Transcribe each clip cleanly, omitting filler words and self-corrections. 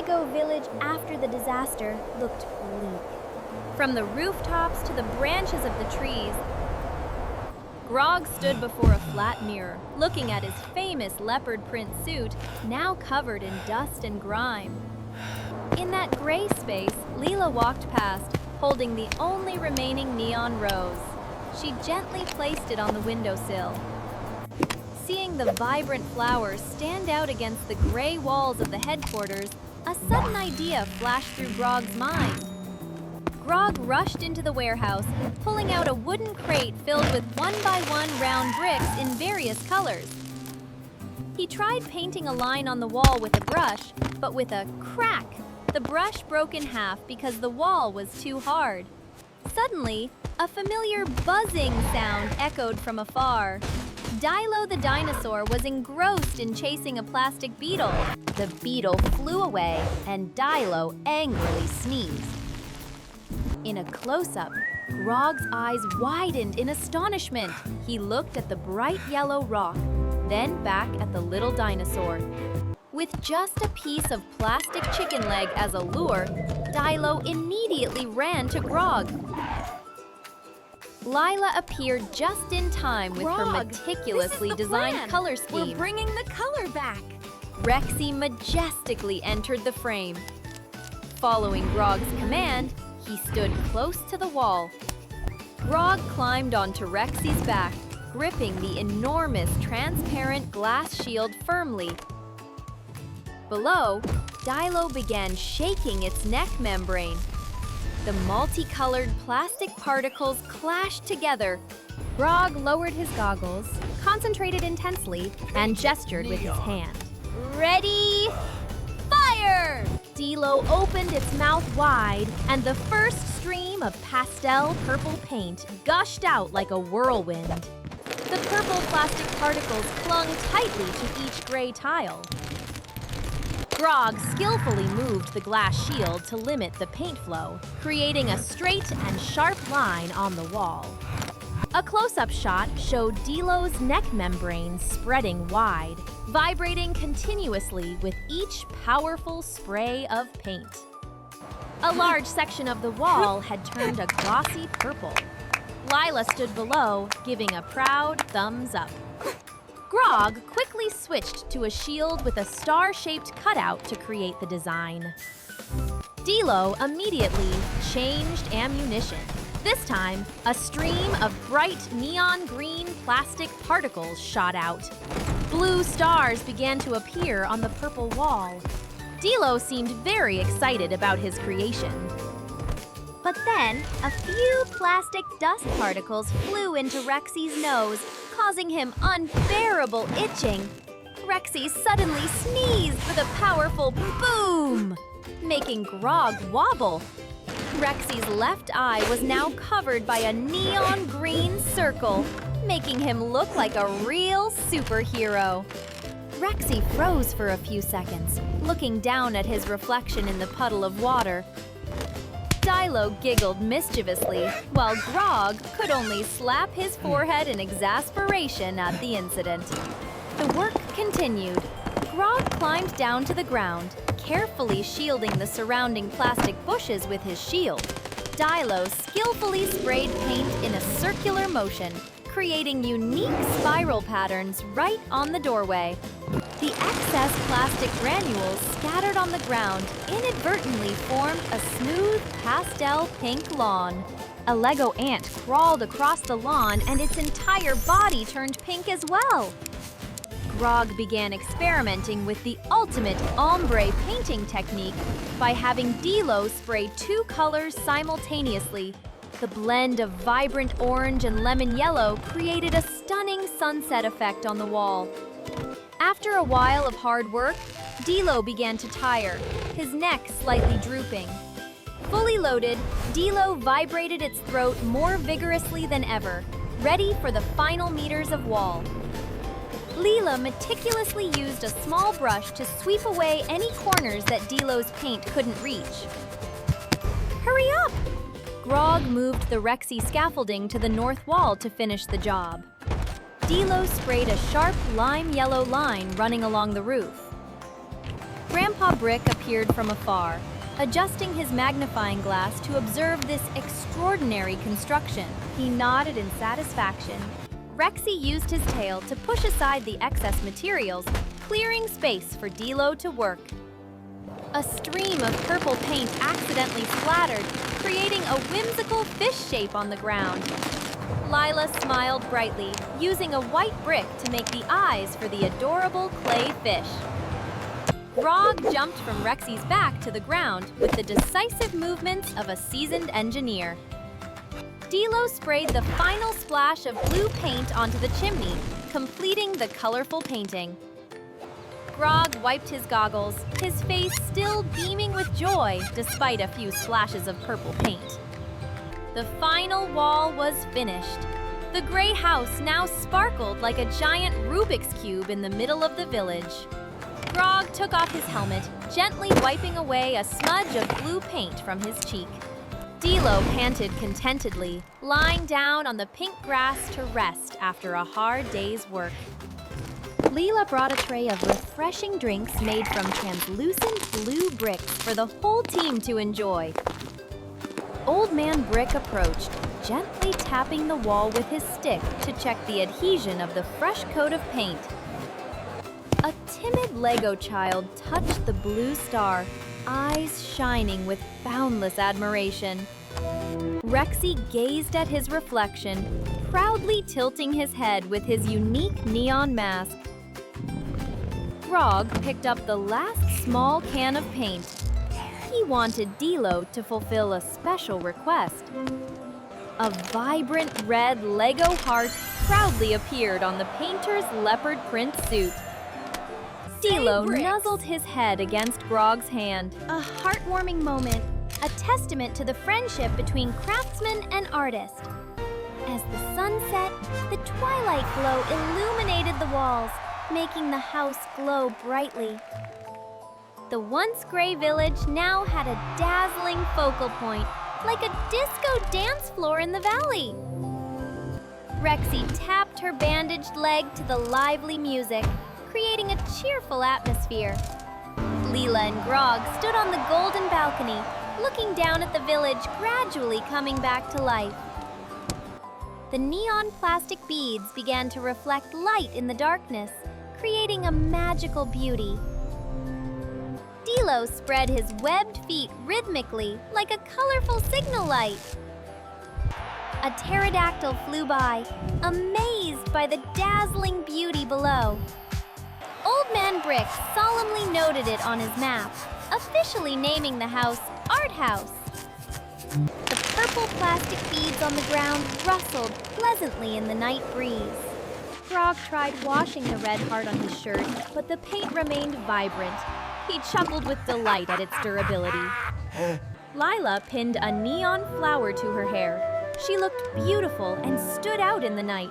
Lego village after the disaster looked bleak. From the rooftops to the branches of the trees, Grog stood before a flat mirror, looking at his famous leopard print suit, now covered in dust and grime. In that gray space, Leela walked past, holding the only remaining neon rose. She gently placed it on the windowsill. Seeing the vibrant flowers stand out against the gray walls of the headquarters, a sudden idea flashed through Grog's mind. Grog rushed into the warehouse, pulling out a wooden crate filled with one-by-one round bricks in various colors. He tried painting a line on the wall with a brush, but with a crack, the brush broke in half because the wall was too hard. Suddenly, a familiar buzzing sound echoed from afar. Dilo the dinosaur was engrossed in chasing a plastic beetle. The beetle flew away, and Dilo angrily sneezed. In a close-up, Grog's eyes widened in astonishment. He looked at the bright yellow rock, then back at the little dinosaur. With just a piece of plastic chicken leg as a lure, Dilo immediately ran to Grog. Lila appeared just in time with her meticulously designed color scheme. We're bringing the color back. Rexy majestically entered the frame. Following Grog's command, he stood close to the wall. Grog climbed onto Rexy's back, gripping the enormous transparent glass shield firmly. Below, Dilo began shaking its neck membrane. The multicolored plastic particles clashed together. Grog lowered his goggles, concentrated intensely, and gestured with his hand. Ready? Fire! Dilo opened its mouth wide, and the first stream of pastel purple paint gushed out like a whirlwind. The purple plastic particles clung tightly to each gray tile. Grog skillfully moved the glass shield to limit the paint flow, creating a straight and sharp line on the wall. A close-up shot showed Dilo's neck membrane spreading wide, vibrating continuously with each powerful spray of paint. A large section of the wall had turned a glossy purple. Lila stood below, giving a proud thumbs up. Grog quickly switched to a shield with a star-shaped cutout to create the design. Dilo immediately changed ammunition. This time, a stream of bright neon green plastic particles shot out. Blue stars began to appear on the purple wall. Dilo seemed very excited about his creation. But then, a few plastic dust particles flew into Rexy's nose, causing him unbearable itching. Rexy suddenly sneezed with a powerful boom, making Grog wobble. Rexy's left eye was now covered by a neon green circle, making him look like a real superhero. Rexy froze for a few seconds, looking down at his reflection in the puddle of water. Dilo giggled mischievously, while Grog could only slap his forehead in exasperation at the incident. The work continued. Grog climbed down to the ground, carefully shielding the surrounding plastic bushes with his shield. Dilo skillfully sprayed paint in a circular motion, creating unique spiral patterns right on the doorway. The excess plastic granules scattered on the ground inadvertently formed a smooth pastel pink lawn. A Lego ant crawled across the lawn and its entire body turned pink as well. Grog began experimenting with the ultimate ombre painting technique by having Dilo spray two colors simultaneously. The blend of vibrant orange and lemon yellow created a stunning sunset effect on the wall. After a while of hard work, Dilo began to tire, his neck slightly drooping. Fully loaded, Dilo vibrated its throat more vigorously than ever, ready for the final meters of wall. Leela meticulously used a small brush to sweep away any corners that Dilo's paint couldn't reach. Hurry up! Grog moved the Rexy scaffolding to the north wall to finish the job. Dilo sprayed a sharp lime yellow line running along the roof. Grandpa Brick appeared from afar, adjusting his magnifying glass to observe this extraordinary construction. He nodded in satisfaction. Rexy used his tail to push aside the excess materials, clearing space for Dilo to work. A stream of purple paint accidentally splattered, creating a whimsical fish shape on the ground. Lila smiled brightly, using a white brick to make the eyes for the adorable clay fish. Grog jumped from Rexy's back to the ground with the decisive movements of a seasoned engineer. Dilo sprayed the final splash of blue paint onto the chimney, completing the colorful painting. Grog wiped his goggles, his face still beaming with joy despite a few splashes of purple paint. The final wall was finished. The gray house now sparkled like a giant Rubik's Cube in the middle of the village. Grog took off his helmet, gently wiping away a smudge of blue paint from his cheek. Dilo panted contentedly, lying down on the pink grass to rest after a hard day's work. Leela brought a tray of refreshing drinks made from translucent blue bricks for the whole team to enjoy. Old Man Brick approached, gently tapping the wall with his stick to check the adhesion of the fresh coat of paint. A timid Lego child touched the blue star, eyes shining with boundless admiration. Rexy gazed at his reflection, proudly tilting his head with his unique neon mask. Grog picked up the last small can of paint. He wanted Dilo to fulfill a special request. A vibrant red Lego heart proudly appeared on the painter's leopard print suit. Dilo nuzzled his head against Grog's hand. A heartwarming moment, a testament to the friendship between craftsman and artist. As the sun set, the twilight glow illuminated the walls, making the house glow brightly. The once gray village now had a dazzling focal point, like a disco dance floor in the valley. Rexy tapped her bandaged leg to the lively music, creating a cheerful atmosphere. Leela and Grog stood on the golden balcony, looking down at the village gradually coming back to life. The neon plastic beads began to reflect light in the darkness, creating a magical beauty. Dilo spread his webbed feet rhythmically like a colorful signal light. A pterodactyl flew by, amazed by the dazzling beauty below. Old Man Brick solemnly noted it on his map, officially naming the house Art House. The purple plastic beads on the ground rustled pleasantly in the night breeze. Grog tried washing the red heart on his shirt, but the paint remained vibrant. He chuckled with delight at its durability. Lila pinned a neon flower to her hair. She looked beautiful and stood out in the night.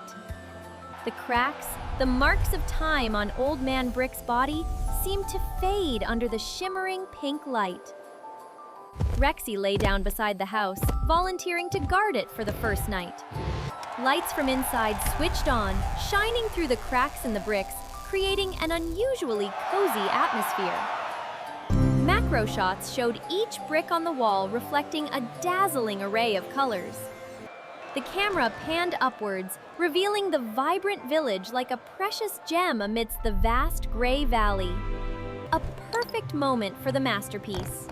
The cracks, the marks of time on Old Man Brick's body seemed to fade under the shimmering pink light. Rexy lay down beside the house, volunteering to guard it for the first night. Lights from inside switched on, shining through the cracks in the bricks, creating an unusually cozy atmosphere. Macro shots showed each brick on the wall reflecting a dazzling array of colors. The camera panned upwards, revealing the vibrant village like a precious gem amidst the vast gray valley. A perfect moment for the masterpiece.